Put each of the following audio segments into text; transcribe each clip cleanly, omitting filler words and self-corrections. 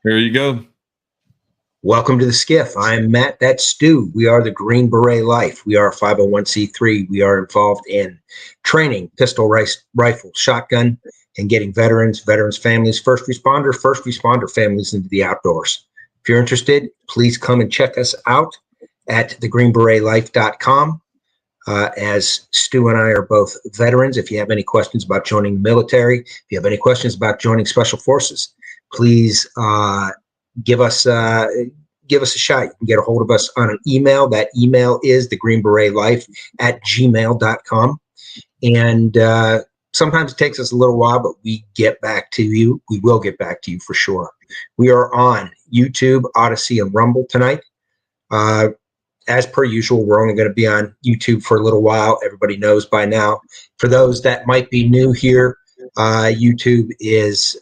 There you go. Welcome to the SCIF. I'm Matt. That's Stu. We are the Green Beret Life. We are a 501c3. We are involved in training, pistol, rifle, shotgun, and getting veterans families, first responder families into the outdoors. If you're interested, please come and check us out at TheGreenBeretLife.com. As Stu and I are both veterans, if you have any questions about joining the military, if you have any questions about joining Special Forces, please give us a shot. You can get a hold of us on an email. That email is TheGreenBeretLife@gmail.com. And sometimes it takes us a little while, but we get back to you. We will get back to you for sure. We are on YouTube, Odysee, and Rumble tonight. As per usual, we're only going to be on YouTube for a little while. Everybody knows by now. For those that might be new here, YouTube is,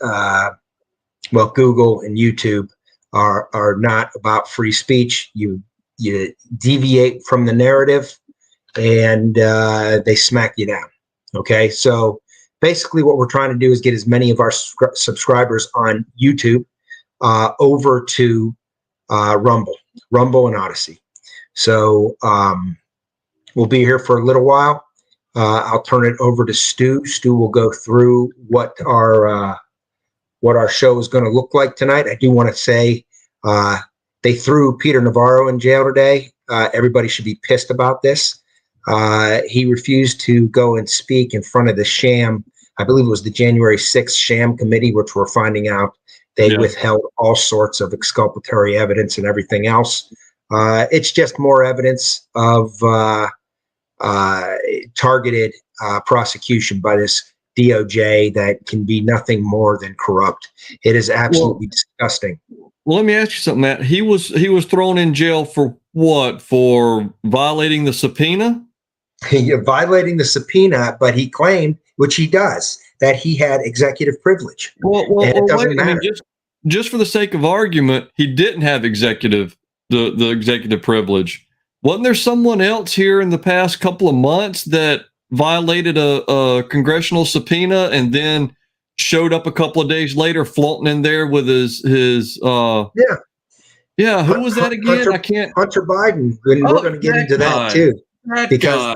Google and YouTube are not about free speech. You deviate from the narrative and they smack you down. Okay, so basically what we're trying to do is get as many of our subscribers on YouTube over to Rumble and Odysee. So we'll be here for a little while. I'll turn it over to Stu. Stu will go through what our show is going to look like tonight. I do want to say they threw Peter Navarro in jail today. Everybody should be pissed about this. He refused to go and speak in front of the sham. I believe it was the January 6th sham committee, which we're finding out they withheld all sorts of exculpatory evidence and everything else. It's just more evidence of targeted prosecution by this DOJ that can be nothing more than corrupt. It is absolutely disgusting. Well, let me ask you something, Matt. He was thrown in jail for what? For violating the subpoena? Violating the subpoena, but he claimed, which he does, that he had executive privilege. Well, it doesn't matter. I mean, just for the sake of argument, he didn't have the executive privilege. Wasn't there someone else here in the past couple of months that violated a congressional subpoena and then showed up a couple of days later floating in there with his who was that again? Hunter Biden. We're going to get into that too. Because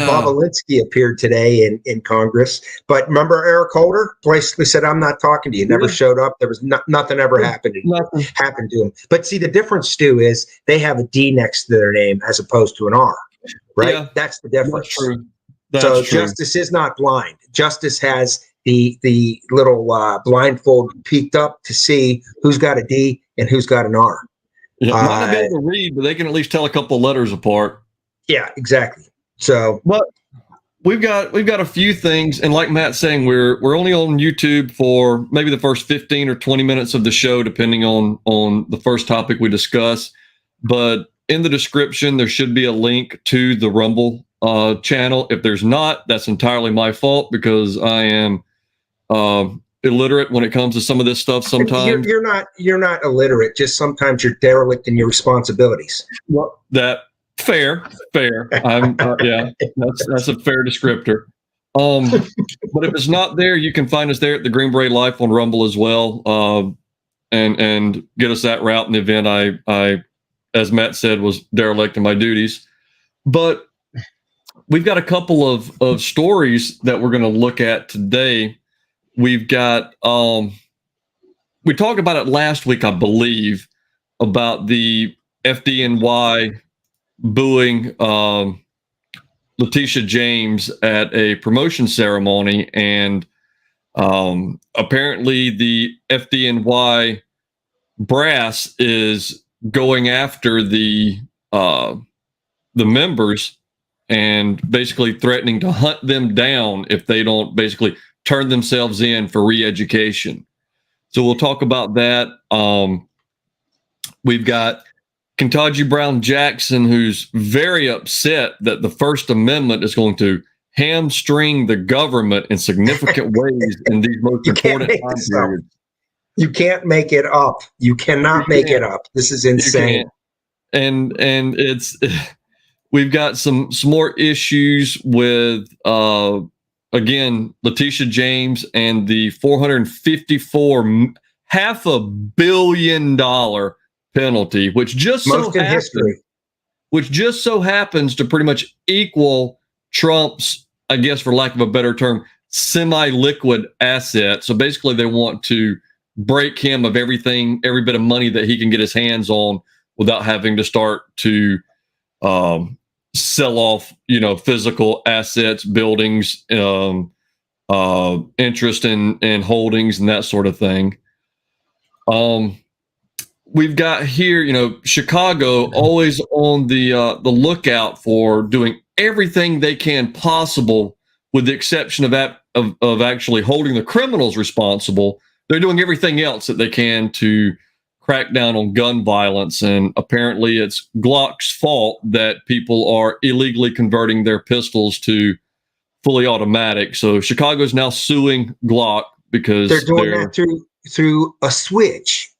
Bob Alinsky appered today in Congress. But remember Eric Holder basically said, I'm not talking to you. Never showed up. There was nothing ever happened to him. But see, the difference, Stu, is they have a D next to their name as opposed to an R, right? Yeah, that's the difference. That's true. So Justice is not blind. Justice has the little blindfold peeked up to see who's got a D and who's got an R. Yeah, might not be able to read, but they can at least tell a couple of letters apart. Yeah, exactly. So, but we've got a few things, and like Matt's saying, we're only on YouTube for maybe the first 15 or 20 minutes of the show, depending on the first topic we discuss. But in the description, there should be a link to the Rumble channel. If there's not, that's entirely my fault because I am illiterate when it comes to some of this stuff. Sometimes you're not illiterate. Just sometimes you're derelict in your responsibilities. Well, Fair. I'm that's a fair descriptor. But if it's not there, you can find us there at the Green Beret Life on Rumble as well, and get us that route in the event I, as Matt said, was derelict in my duties. But we've got a couple of stories that we're going to look at today. We've got we talked about it last week, I believe, about the FDNY booing Leticia James at a promotion ceremony, and apparently the FDNY brass is going after the members and basically threatening to hunt them down if they don't basically turn themselves in for re-education. So we'll talk about that. We've got Ketanji Brown Jackson, who's very upset that the First Amendment is going to hamstring the government in significant ways in these most important time periods. You can't make it up. You cannot make it up. This is insane. And it's we've got some more issues with again Leticia James and the 454 $500 million penalty, which just most in history. Which just so happens to pretty much equal Trump's, I guess, for lack of a better term, semi-liquid asset. So basically, they want to break him of everything, every bit of money that he can get his hands on without having to start to sell off, physical assets, buildings, interest in holdings, and that sort of thing. We've got here, Chicago always on the lookout for doing everything they can possible, with the exception of actually holding the criminals responsible. They're doing everything else that they can to crack down on gun violence, and apparently it's Glock's fault that people are illegally converting their pistols to fully automatic. So Chicago's now suing Glock because they're doing that through a switch.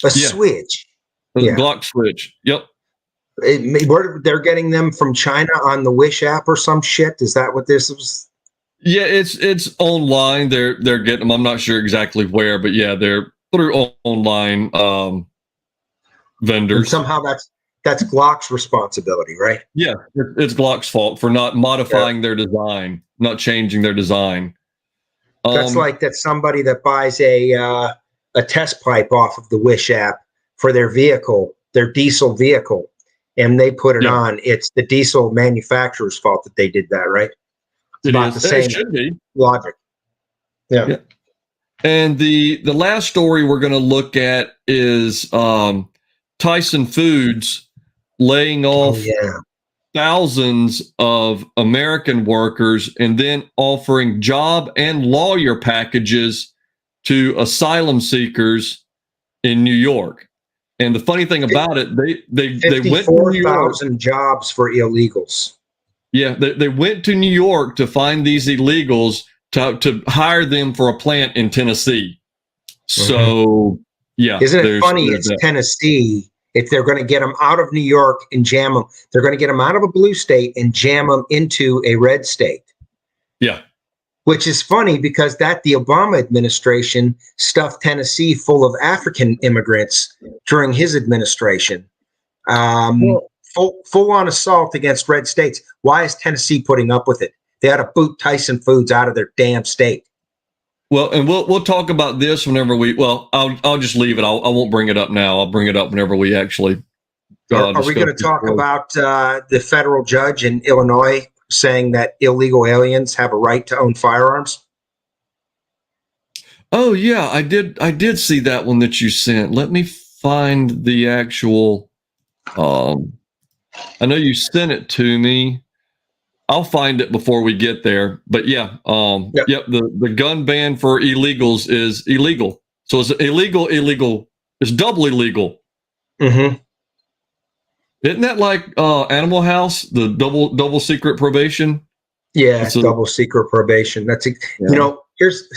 Switch. Glock switch. Yep. They're getting them from China on the Wish app or some shit. Is that what this was? Yeah, it's online. They're getting them. I'm not sure exactly where, but yeah, they're through online vendors. And somehow that's Glock's responsibility, right? Yeah, it's Glock's fault for not modifying their design, not changing their design. That's like that somebody that buys a test pipe off of the Wish app for their vehicle, their diesel vehicle, and they put it on. It's the diesel manufacturer's fault that they did that, right? It's about the same logic. Yeah. And the last story we're going to look at is Tyson Foods laying off thousands of American workers and then offering job and lawyer packages to asylum seekers in New York. And the funny thing about it, they went to New York. 54,000 jobs for illegals. Yeah, they went to New York to find these illegals to hire them for a plant in Tennessee. So, isn't it funny? It's Tennessee. If they're going to get them out of New York and jam them, they're going to get them out of a blue state and jam them into a red state. Yeah. Which is funny because the Obama administration stuffed Tennessee full of African immigrants during his administration. Full-on assault against red states. Why is Tennessee putting up with it? They ought to boot Tyson Foods out of their damn state. Well, and we'll talk about this whenever I'll just leave it. I won't bring it up now. I'll bring it up whenever we actually. Are we going to talk about the federal judge in Illinois saying that illegal aliens have a right to own firearms? Oh yeah, I did see that one that you sent. Let me find the actual. I know you sent it to me. I'll find it before we get there. But yeah, the gun ban for illegals is illegal. So it's illegal. It's double illegal. Mm-hmm. Isn't that like Animal House, the double secret probation? Yeah, double secret probation. That's here's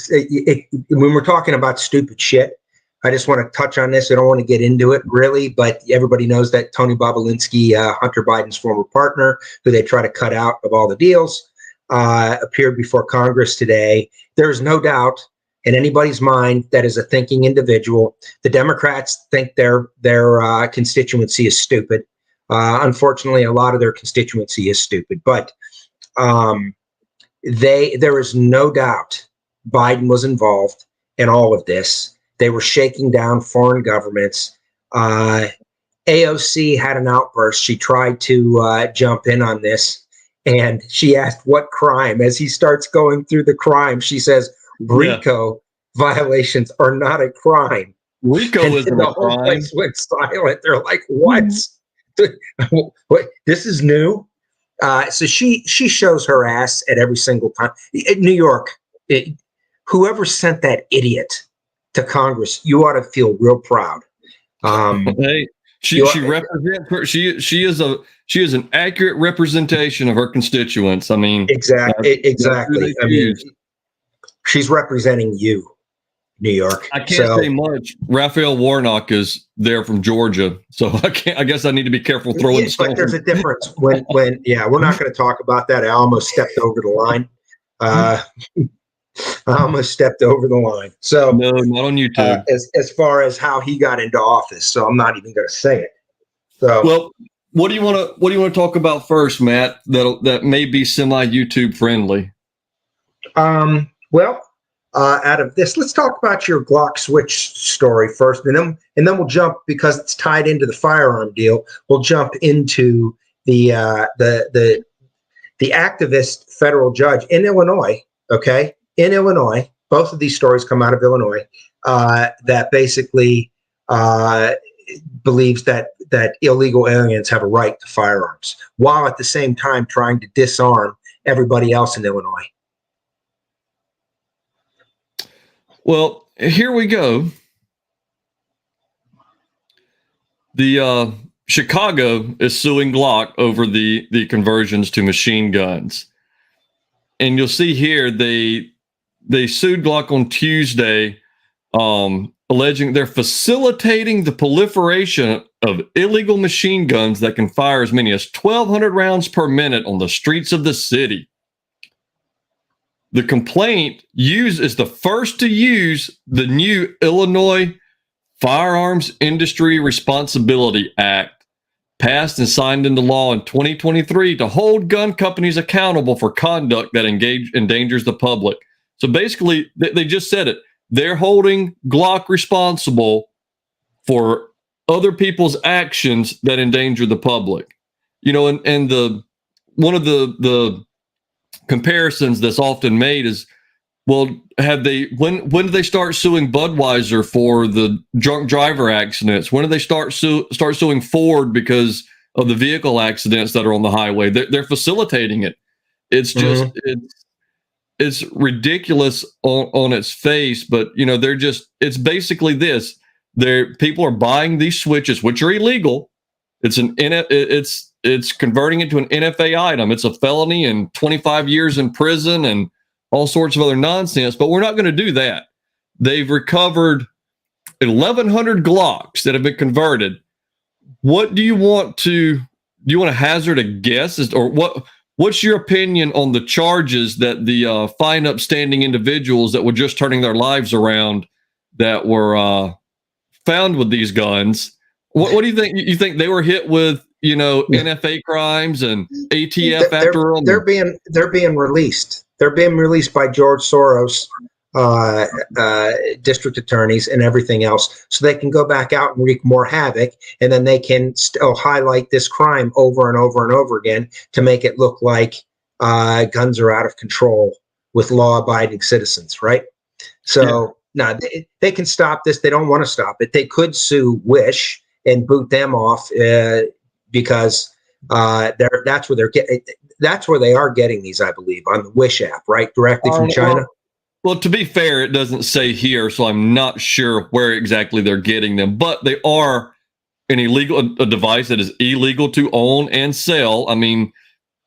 when we're talking about stupid shit. I just want to touch on this. I don't want to get into it really, but everybody knows that Tony Bobulinski, Hunter Biden's former partner, who they try to cut out of all the deals, appeared before Congress today. There is no doubt in anybody's mind that is a thinking individual. The Democrats think their constituency is stupid. Unfortunately, a lot of their constituency is stupid, but there is no doubt Biden was involved in all of this. They were shaking down foreign governments. AOC had an outburst. She tried to jump in on this, and she asked what crime. As he starts going through the crime, she says, RICO violations are not a crime. RICO isn't a crime. The whole place went silent. They're like, what? What? This is new? So she shows her ass at every single time. In New York, whoever sent that idiot to Congress, you ought to feel real proud. Hey, she represents her. She is an accurate representation of her constituents. I mean, exactly. I mean, she's representing you, New York. I can't say much. Raphael Warnock is there from Georgia, so I guess I need to be careful throwing stones. But there's a difference when we're not going to talk about that. I almost stepped over the line. I almost stepped over the line. So No, not on YouTube. As far as how he got into office, so I'm not even going to say it. So well, what do you want to talk about first, Matt? That may be semi YouTube friendly. Well, out of this, let's talk about your Glock Switch story first, and then we'll jump, because it's tied into the firearm deal. We'll jump into the activist federal judge in Illinois. Okay, in Illinois, both of these stories come out of Illinois. That basically believes that illegal aliens have a right to firearms, while at the same time trying to disarm everybody else in Illinois. Well, here we go. The Chicago is suing Glock over the conversions to machine guns. And you'll see here they sued Glock on Tuesday, alleging they're facilitating the proliferation of illegal machine guns that can fire as many as 1,200 rounds per minute on the streets of the city. The complaint is the first to use the new Illinois Firearms Industry Responsibility Act, passed and signed into law in 2023 to hold gun companies accountable for conduct that endangers the public. So basically, they just said it. They're holding Glock responsible for other people's actions that endanger the public. You know, and one of the comparisons that's often made is, well, when did they start suing Budweiser for the drunk driver accidents? When did they start suing Ford because of the vehicle accidents that are on the highway? They're facilitating it. It's just it's ridiculous on its face, but you know, it's basically this. People are buying these switches, which are illegal. It's converting it to an NFA item. It's a felony and 25 years in prison and all sorts of other nonsense, but we're not going to do that. They've recovered 1,100 Glocks that have been converted. What do you want to hazard a guess or what's your opinion on the charges that the fine upstanding individuals that were just turning their lives around that were found with these guns? What do you think? You think they were hit with, NFA crimes and ATF after them? They're being released. They're being released by George Soros, district attorneys and everything else, so they can go back out and wreak more havoc, and then they can still highlight this crime over and over and over again to make it look like guns are out of control with law-abiding citizens, right? So no, they can stop this. They don't want to stop it. They could sue Wish and boot them off because that's where they're getting. That's where they are getting these, I believe, on the Wish app, right? Directly from China. Well, to be fair, it doesn't say here, so I'm not sure where exactly they're getting them, but they are a device that is illegal to own and sell. I mean,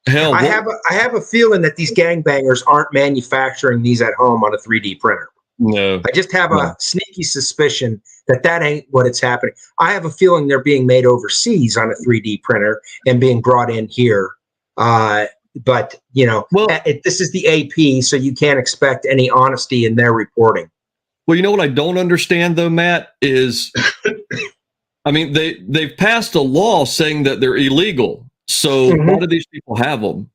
hell, I have a feeling that these gangbangers aren't manufacturing these at home on a 3D printer. No, I just have a sneaky suspicion that ain't what it's happening. I have a feeling they're being made overseas on a 3D printer and being brought in here. But this is the AP, so you can't expect any honesty in their reporting. Well, you know what I don't understand though, Matt, is I mean, they've passed a law saying that they're illegal. So why do these people have them?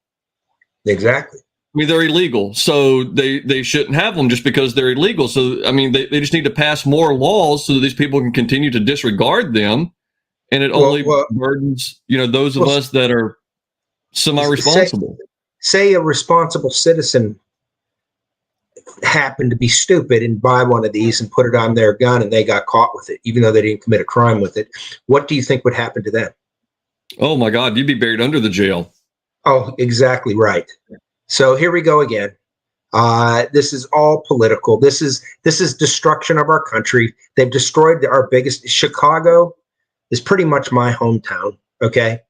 Exactly. I mean, they're illegal, so they shouldn't have them just because they're illegal. So, I mean, they just need to pass more laws so that these people can continue to disregard them. And it only burdens, those of us that are semi-responsible. Say a responsible citizen happened to be stupid and buy one of these and put it on their gun and they got caught with it, even though they didn't commit a crime with it. What do you think would happen to them? Oh my God, you'd be buried under the jail. Oh, exactly right. So here we go again. This is all political. This is destruction of our country. They've destroyed our biggest. Chicago is pretty much my hometown. Okay.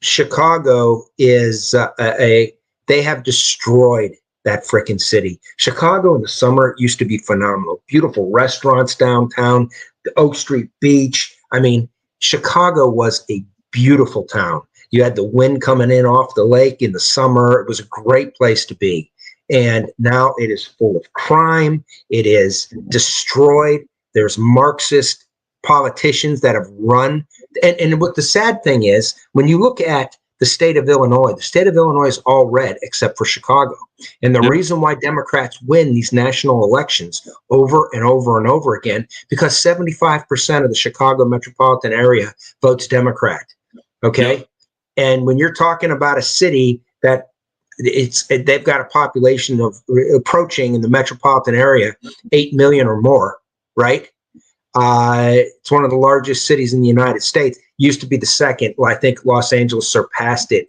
Chicago is they have destroyed that frickin' city. Chicago in the summer used to be phenomenal. Beautiful restaurants downtown, the Oak Street Beach. I mean, Chicago was a beautiful town. You had the wind coming in off the lake in the summer. It was a great place to be. And now it is full of crime. It is destroyed. There's Marxist politicians that have run. And what the sad thing is, when you look at the state of Illinois is all red except for Chicago. And the reason why Democrats win these national elections over and over and over again, because 75% of the Chicago metropolitan area votes Democrat. Okay. Yep. And when you're talking about a city that they've got a population of approaching in the metropolitan area 8 million or more, right? It's one of the largest cities in the United States. Used to be the second. Well, I think Los Angeles surpassed it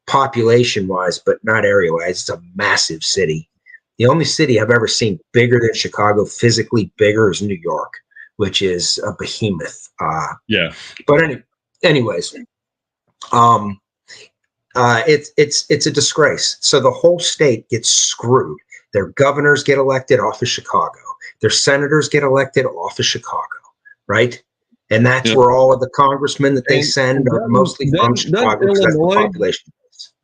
population-wise, but not area-wise. It's a massive city. The only city I've ever seen bigger than Chicago, physically bigger, is New York, which is a behemoth. But anyways, it's a disgrace. So the whole state gets screwed. Their governors get elected off of Chicago. Their senators get elected off of Chicago, right? And that's where all of the congressmen that they send are mostly from Chicago.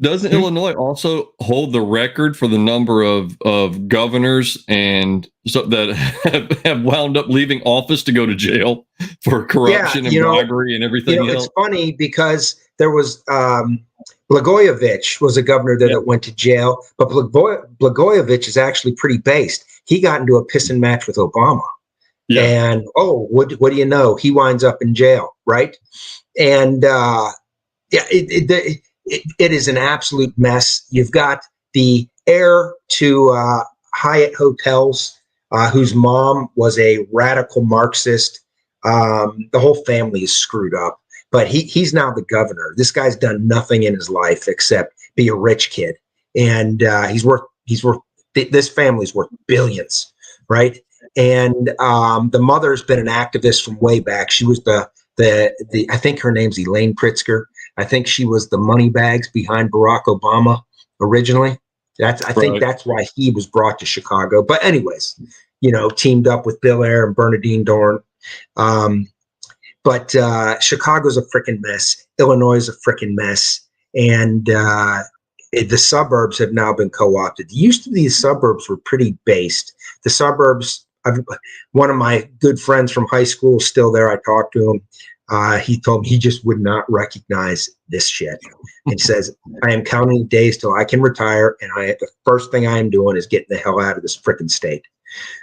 Doesn't Illinois also hold the record for the number of governors and so that have wound up leaving office to go to jail for corruption and bribery and everything else? It's funny because there was Blagojevich was a governor there that went to jail, but Blagojevich is actually pretty based. He got into a pissing match with Obama. Yeah. And what do you know? He winds up in jail, right? And it is an absolute mess. You've got the heir to Hyatt Hotels, whose mom was a radical Marxist. The whole family is screwed up, but he's now the governor. This guy's done nothing in his life except be a rich kid, and this family's worth billions, right? And the mother's been an activist from way back. She was the I think her name's Elaine Pritzker. I think she was the money bags behind Barack Obama originally. I think that's why he was brought to Chicago. But anyways, teamed up with Bill Ayer and Bernadine Dorn. But Chicago's a freaking mess. Illinois is a freaking mess. And the suburbs have now been co-opted. Used to be the suburbs were pretty based. The suburbs, one of my good friends from high school is still there. I talked to him. He told me he just would not recognize this shit. He says, I am counting days till I can retire, and the first thing I am doing is getting the hell out of this freaking state.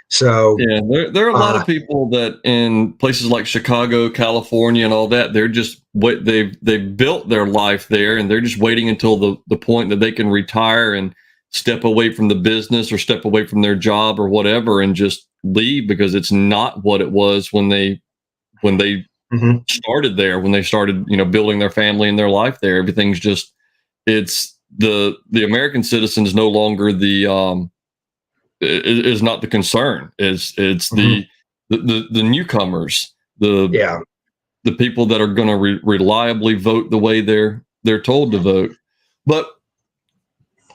So there are a lot of people that in places like Chicago, California, and all that, they're just they've built their life there, and they're just waiting until the point that they can retire and step away from the business or step away from their job or whatever and just leave, because it's not what it was when they started there, when they started building their family and their life there. Everything's just, it's the American citizen is no longer is not the concern. It's the newcomers, the people that are going to reliably vote the way they're told to vote. But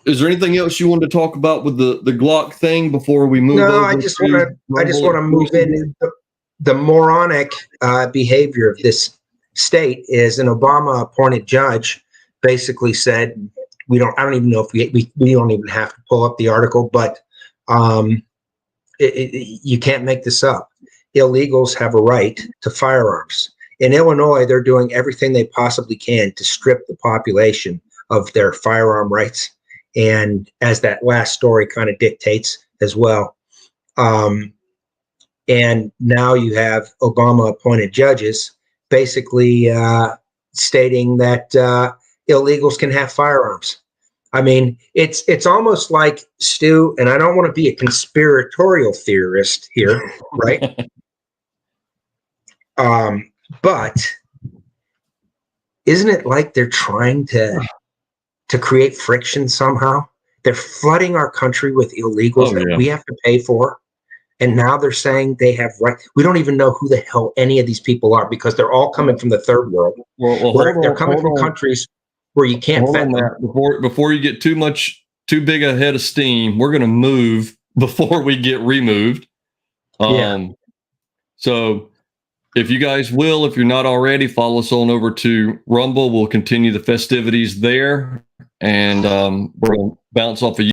is there anything else you wanted to talk about with the Glock thing before we move? No, I just want to move in. The moronic behavior of this state is an Obama-appointed judge basically said, I don't even know if we don't even have to pull up the article, but you can't make this up. Illegals have a right to firearms. In Illinois, they're doing everything they possibly can to strip the population of their firearm rights. And as that last story kind of dictates as well. And now you have Obama-appointed judges basically stating that illegals can have firearms. I mean, it's almost like, Stu, and I don't want to be a conspiratorial theorist here, right? But isn't it like they're trying to create friction somehow? They're flooding our country with illegals that we have to pay for. And now they're saying they have right. We don't even know who the hell any of these people are, because they're all coming from the third world. They're coming from countries where you can't vet them. Before you get too big a head of steam, we're going to move before we get removed. So if you guys will, if you're not already, follow us on over to Rumble. We'll continue the festivities there, and we'll bounce off of